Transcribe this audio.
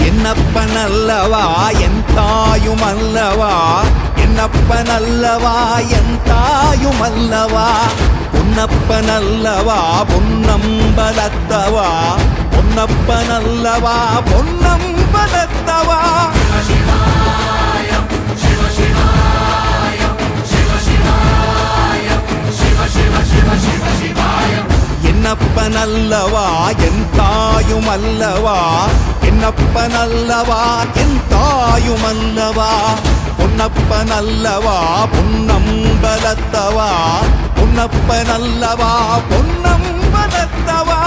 என்னப்பனல்லவா என் தாயுமல்லவா, என்னப்பனல்லவா என் தாயுமல்லவா, பொன்னப்பனல்லவா பொன்னம்பலத்தவா, பொன்னப்பனல்லவா பொன்னம்பலத்தவா. என்னப்பனல்லவா என் தாயுமல்லவா, என்னப்பனல்லவா என் தாயுமல்லவா, பொன்னப்பனல்லவா பொன்னம்பலத்தவா, பொன்னப்பனல்லவா பொன்னம்பலத்தவா.